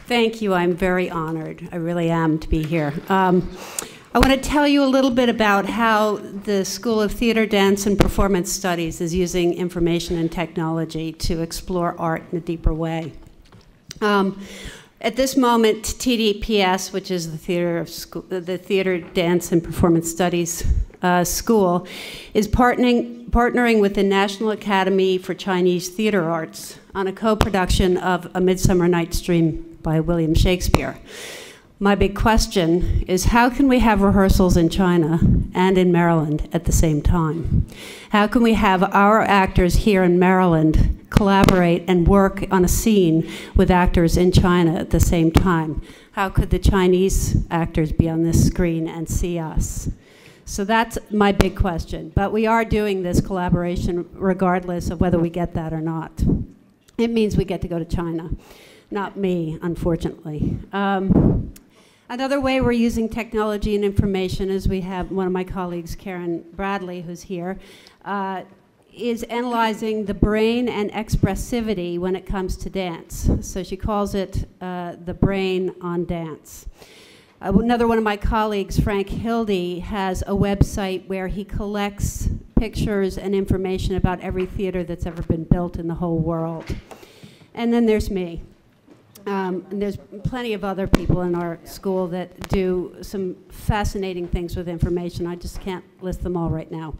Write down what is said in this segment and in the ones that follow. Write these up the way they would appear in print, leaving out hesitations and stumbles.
Thank you. I'm very honored. I really am to be here. I want to tell you a little bit about how the School of Theater, Dance, and Performance Studies is using information and technology to explore art in a deeper way. At this moment, TDPS, which is the Theater, Dance, and Performance Studies School, is partnering with the National Academy for Chinese Theater Arts on a co-production of A Midsummer Night's Dream by William Shakespeare. My big question is, how can we have rehearsals in China and in Maryland at the same time? How can we have our actors here in Maryland collaborate and work on a scene with actors in China at the same time? How could the Chinese actors be on this screen and see us? So that's my big question. But we are doing this collaboration regardless of whether we get that or not. It means we get to go to China. Not me, unfortunately. Another way we're using technology and information is we have one of my colleagues, Karen Bradley, who's here, is analyzing the brain and expressivity when it comes to dance. So she calls it the brain on dance. Another one of my colleagues, Frank Hildy, has a website where he collects pictures and information about every theater that's ever been built in the whole world. And then there's me. And there's plenty of other people in our school that do some fascinating things with information. I just can't list them all right now.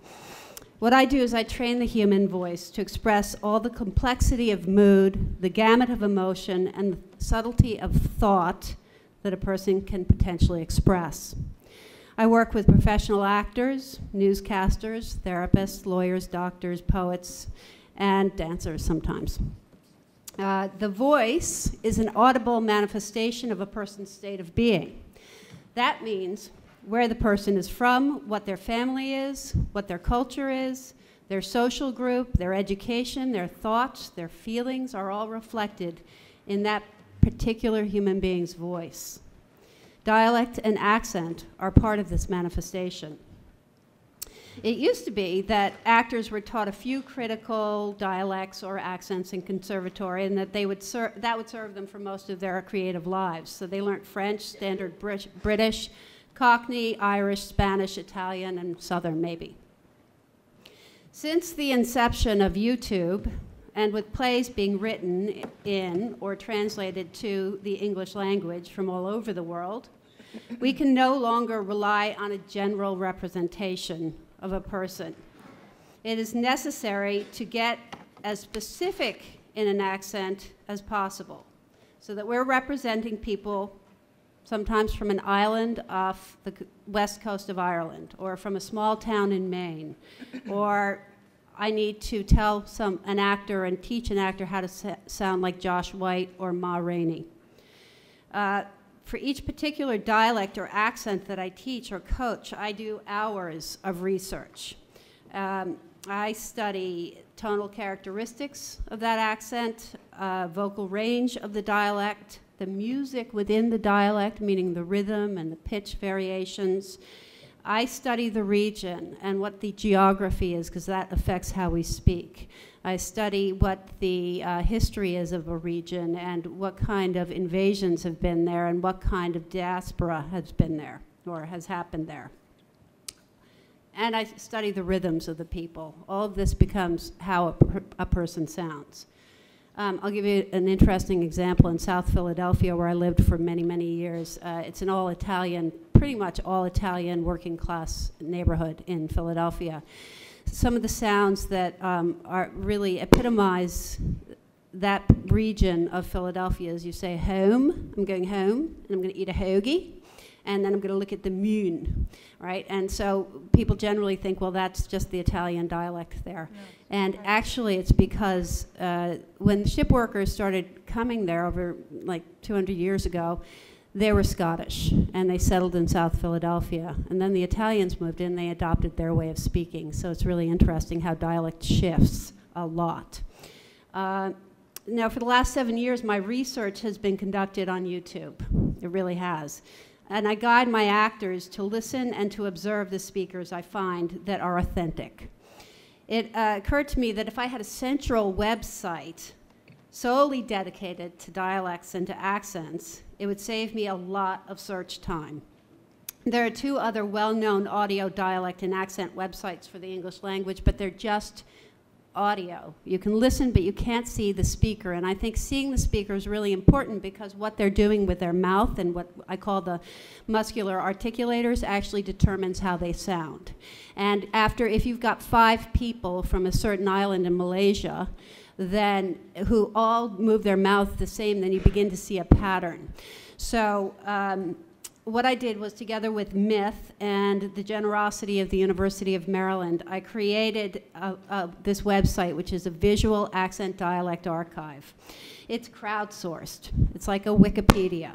What I do is I train the human voice to express all the complexity of mood, the gamut of emotion, and the subtlety of thought that a person can potentially express. I work with professional actors, newscasters, therapists, lawyers, doctors, poets, and dancers sometimes. The voice is an audible manifestation of a person's state of being. That means where the person is from, what their family is, what their culture is, their social group, their education, their thoughts, their feelings are all reflected in that particular human being's voice. Dialect and accent are part of this manifestation. It used to be that actors were taught a few critical dialects or accents in conservatory, and that that would serve them for most of their creative lives. So they learned French, Standard British, Cockney, Irish, Spanish, Italian, and Southern maybe. Since the inception of YouTube, and with plays being written in or translated to the English language from all over the world, we can no longer rely on a general representation of a person. It is necessary to get as specific in an accent as possible so that we're representing people sometimes from an island off the west coast of Ireland, or from a small town in Maine, or I need to tell an actor and teach an actor how to sound like Josh White or Ma Rainey. For each particular dialect or accent that I teach or coach, I do hours of research. I study tonal characteristics of that accent, vocal range of the dialect, the music within the dialect, meaning the rhythm and the pitch variations. I study the region and what the geography is, because that affects how we speak. I study what the history is of a region and what kind of invasions have been there and what kind of diaspora has been there or has happened there. And I study the rhythms of the people. All of this becomes how a person sounds. I'll give you an interesting example in South Philadelphia, where I lived for many, many years. It's an all-Italian, pretty much all-Italian working class neighborhood in Philadelphia. Some of the sounds that are really epitomize that region of Philadelphia is you say home, I'm going home, and I'm going to eat a hoagie, and then I'm going to look at the moon, right? And so people generally think, well, that's just the Italian dialect there. Yeah. And actually it's because when ship workers started coming there over like 200 years ago, they were Scottish, and they settled in South Philadelphia. And then the Italians moved in, they adopted their way of speaking. So it's really interesting how dialect shifts a lot. Now, for the last 7 years, my research has been conducted on YouTube. It really has. And I guide my actors to listen and to observe the speakers I find that are authentic. It occurred to me that if I had a central website solely dedicated to dialects and to accents, it would save me a lot of search time. There are two other well-known audio, dialect, and accent websites for the English language, but they're just audio. You can listen, but you can't see the speaker. And I think seeing the speaker is really important because what they're doing with their mouth and what I call the muscular articulators actually determines how they sound. And if you've got 5 people from a certain island in Malaysia, then who all move their mouth the same, then you begin to see a pattern. So what I did was, together with Myth and the generosity of the University of Maryland, I created this website, which is a visual accent dialect archive. It's crowdsourced. It's like a Wikipedia.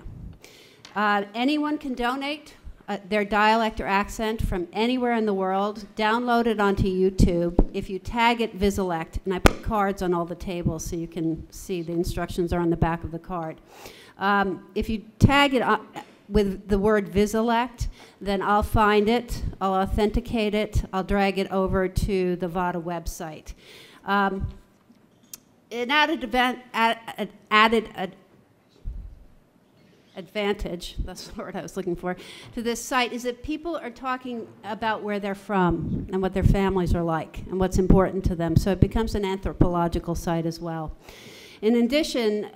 Anyone can donate their dialect or accent from anywhere in the world, download it onto YouTube. If you tag it Viselect, and I put cards on all the tables so you can see the instructions are on the back of the card. If you tag it with the word Viselect, then I'll find it, I'll authenticate it, I'll drag it over to the VADA website. An added advantage, that's the word I was looking for, to this site is that people are talking about where they're from and what their families are like and what's important to them, so it becomes an anthropological site as well. In addition,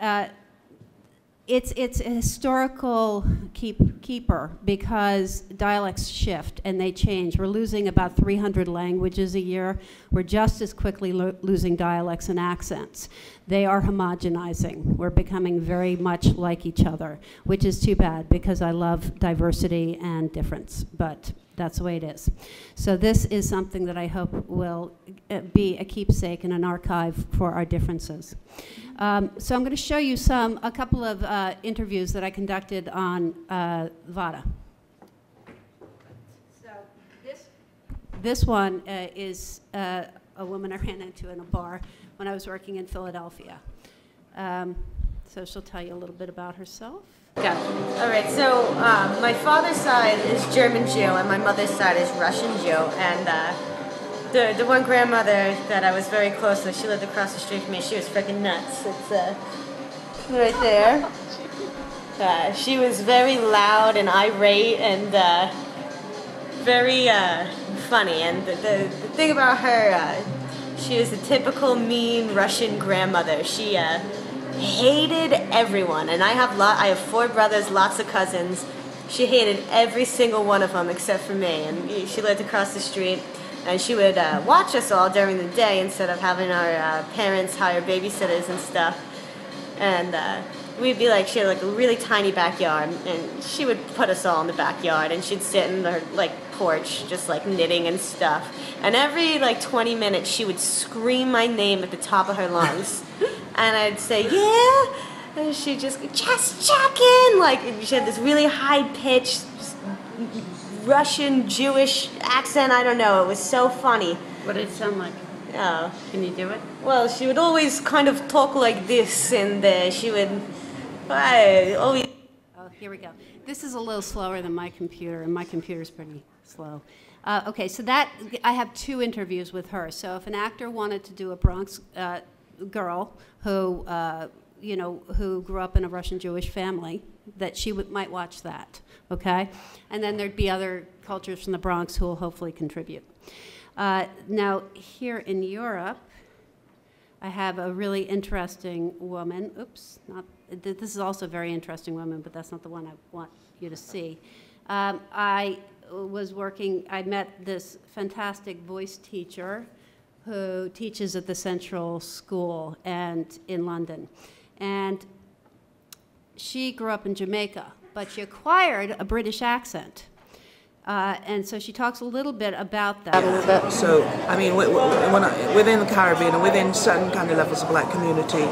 it's a historical keeper because dialects shift and they change. We're losing about 300 languages a year. We're just as quickly losing dialects and accents. They are homogenizing. We're becoming very much like each other, which is too bad because I love diversity and difference, but that's the way it is. So this is something that I hope will be a keepsake and an archive for our differences. So I'm going to show you a couple of interviews that I conducted on VADA. So this one is a woman I ran into in a bar when I was working in Philadelphia. So she'll tell you a little bit about herself. Okay. All right, so my father's side is German Jew and my mother's side is Russian Jew. And the one grandmother that I was very close with, she lived across the street from me. She was freaking nuts. It's right there. She was very loud and irate and very funny. And the thing about her, she was a typical mean Russian grandmother. She hated everyone, and I have 4 brothers, lots of cousins. She hated every single one of them except for me, and she lived across the street, and she would watch us all during the day instead of having our parents hire babysitters and stuff. And we'd be like, she had like a really tiny backyard, and she would put us all in the backyard, and she'd sit in her like porch just like knitting and stuff. And every like 20 minutes she would scream my name at the top of her lungs. And I'd say, yeah, and she'd just go, just checking. Like, she had this really high-pitched Russian Jewish accent. I don't know. It was so funny. What did it sound like? Oh. Can you do it? Well, she would always kind of talk like this, and she would always... Oh, here we go. This is a little slower than my computer, and my computer's pretty slow. Okay, so I have 2 interviews with her. So if an actor wanted to do a Bronx girl who, who grew up in a Russian Jewish family, that she might watch that, okay? And then there'd be other cultures from the Bronx who will hopefully contribute. Now, here in Europe, I have a really interesting woman. Oops, this is also a very interesting woman, but that's not the one I want you to see. I met this fantastic voice teacher who teaches at the Central School and in London. And she grew up in Jamaica, but she acquired a British accent. And so she talks a little bit about that. So, I mean, within the Caribbean and within certain kind of levels of black community,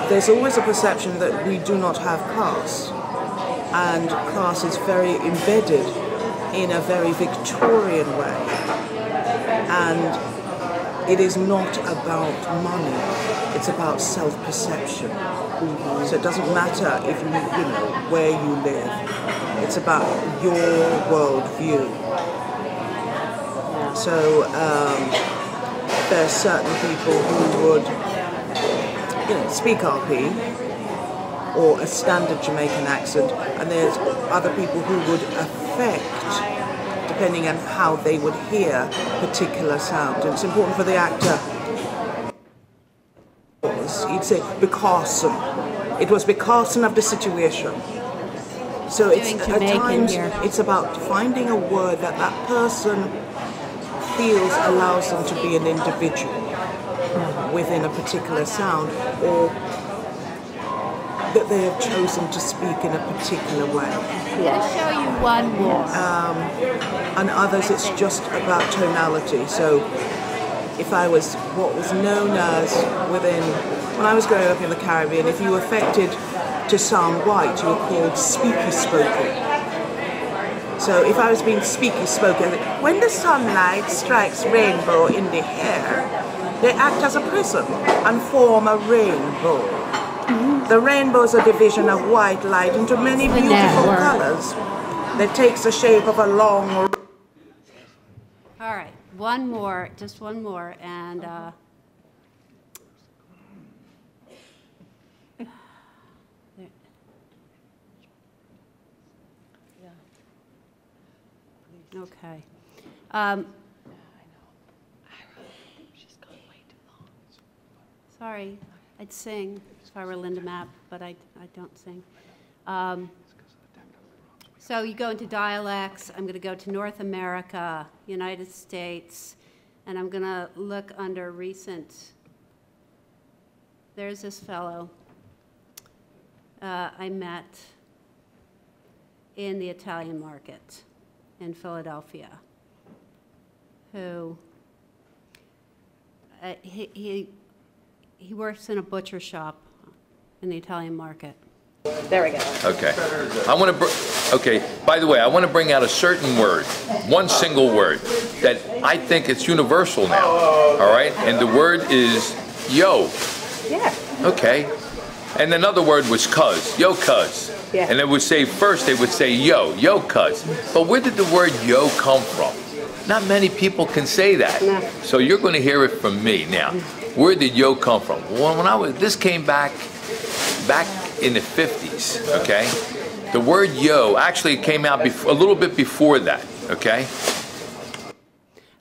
there's always a perception that we do not have class. And class is very embedded in a very Victorian way. And it is not about money, it's about self-perception. So it doesn't matter if you know where you live, it's about your worldview. So there are certain people who would speak RP or a standard Jamaican accent, and there's other people who would affect, depending on how they would hear particular sound. And it's important for the actor. He'd say, because it was because of the situation. So it's at times it's about finding a word that that person feels allows them to be an individual within a particular sound, or that they have chosen to speak in a particular way. I'll show you one more. And others, it's just about tonality. So if I was what was known as when I was growing up in the Caribbean, if you affected to sound white, you were called speaky spoken. So if I was being speaky spoken, when the sunlight strikes rainbow in the hair, they act as a prism and form a rainbow. The rainbow is a division of white light into many beautiful colors that takes the shape of a long. All right, one more, just one more, and okay. Sorry, I'd sing if I were Linda Mapp, but I don't sing. So you go into dialects. I'm going to go to North America, United States, and I'm going to look under recent. There's this fellow I met in the Italian market in Philadelphia, who he works in a butcher shop in the Italian market. There we go. Okay. By the way, I want to bring out a certain word, one single word, that I think it's universal now. All right? And the word is yo. Yeah. Okay. And another word was cuz, yo cuz. Yeah. And they would say, first they would say yo cuz. But where did the word yo come from? Not many people can say that. No. So you're going to hear it from me. Now, where did yo come from? Well, this came back in the 50s, okay? The word yo actually came out a little bit before that, okay?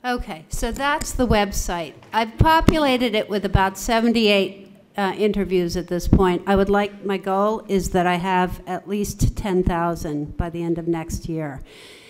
Okay, so that's the website. I've populated it with about 78 interviews at this point. My goal is that I have at least 10,000 by the end of next year.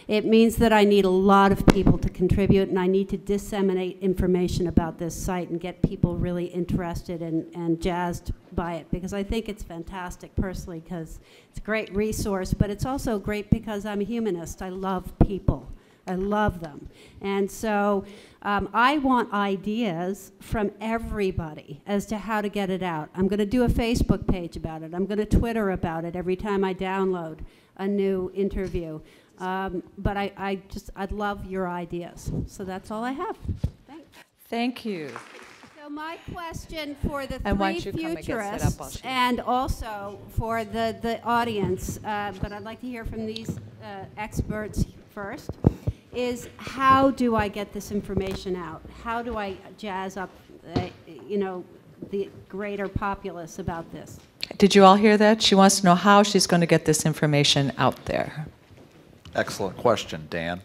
It means that I need a lot of people to contribute, and I need to disseminate information about this site and get people really interested and jazzed by it, because I think it's fantastic personally, because it's a great resource, but it's also great because I'm a humanist. I love people. I love them. And so I want ideas from everybody as to how to get it out. I'm going to do a Facebook page about it. I'm going to Twitter about it every time I download a new interview. But I'd love your ideas. So that's all I have. Thanks. Thank you. So my question for the why three don't you come and get set up while futurists she- and also for the audience, but I'd like to hear from these experts first, is how do I get this information out? How do I jazz up, the greater populace about this? Did you all hear that? She wants to know how she's going to get this information out there. Excellent question, Dan.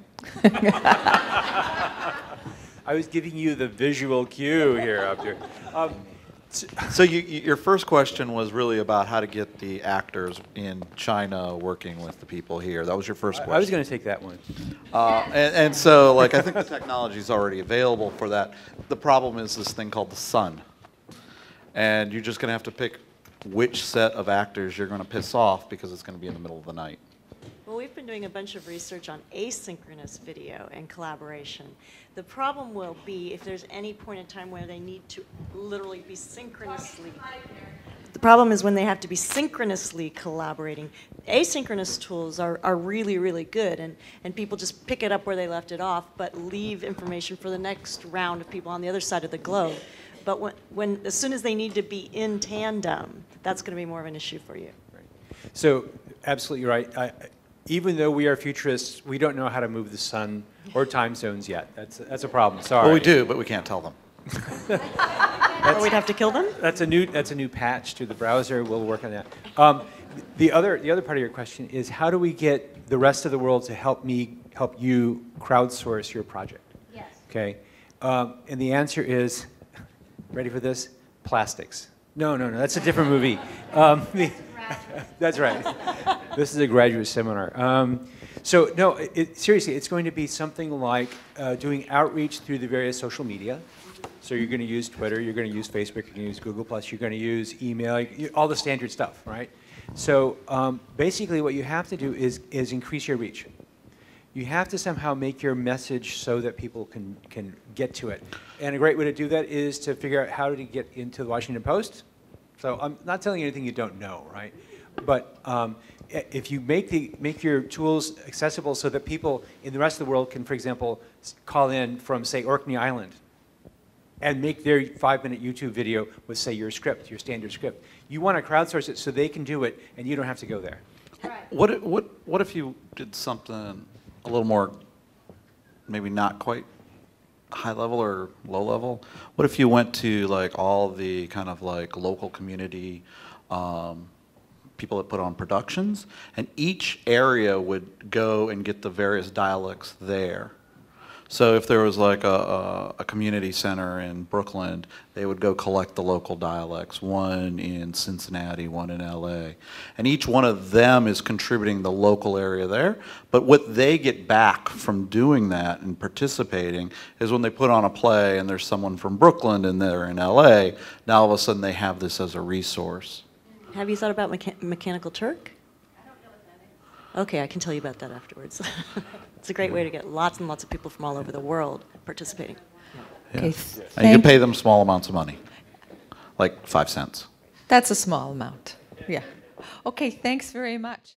I was giving you the visual cue here up here. So your first question was really about how to get the actors in China working with the people here. That was your first question. I was going to take that one. And so, I think the technology is already available for that. The problem is this thing called the sun. And you're just going to have to pick which set of actors you're going to piss off because it's going to be in the middle of the night. Well, we've been doing a bunch of research on asynchronous video and collaboration. The problem will be if there's any point in time where they need to literally be synchronously. The problem is when they have to be synchronously collaborating. Asynchronous tools are really, really good, and people just pick it up where they left it off, but leave information for the next round of people on the other side of the globe. But as soon as they need to be in tandem, that's going to be more of an issue for you. Right. So, absolutely right. Even though we are futurists, we don't know how to move the sun or time zones yet. That's a problem. Sorry. Well, we do, but we can't tell them. Or we'd have to kill them? That's a new patch to the browser. We'll work on that. The other part of your question is, how do we get the rest of the world to help you crowdsource your project? Yes. Okay. And the answer is, ready for this? Plastics. No, that's a different movie. That's right. This is a graduate seminar. So no, seriously, it's going to be something like doing outreach through the various social media. So you're going to use Twitter, you're going to use Facebook, you're going to use Google+, you're going to use email, all the standard stuff, right? So basically what you have to do is increase your reach. You have to somehow make your message so that people can get to it. And a great way to do that is to figure out how to get into the Washington Post. So I'm not telling you anything you don't know, right? But if you make your tools accessible so that people in the rest of the world can, for example, call in from, say, Orkney Island and make their 5-minute YouTube video with, say, your script, your standard script. You want to crowdsource it so they can do it and you don't have to go there. Right. What if you did something a little more, maybe not quite high level or low level? What if you went to like all the kind of like local community people that put on productions, and each area would go and get the various dialects there? So if there was like a community center in Brooklyn, they would go collect the local dialects, one in Cincinnati, one in LA. And each one of them is contributing the local area there. But what they get back from doing that and participating is when they put on a play and there's someone from Brooklyn and they're in LA, now all of a sudden they have this as a resource. Have you thought about Mechanical Turk? Okay, I can tell you about that afterwards. It's a great way to get lots and lots of people from all over the world participating. Yeah. Okay, And you can pay them small amounts of money, like 5 cents. That's a small amount. Yeah. Okay, thanks very much.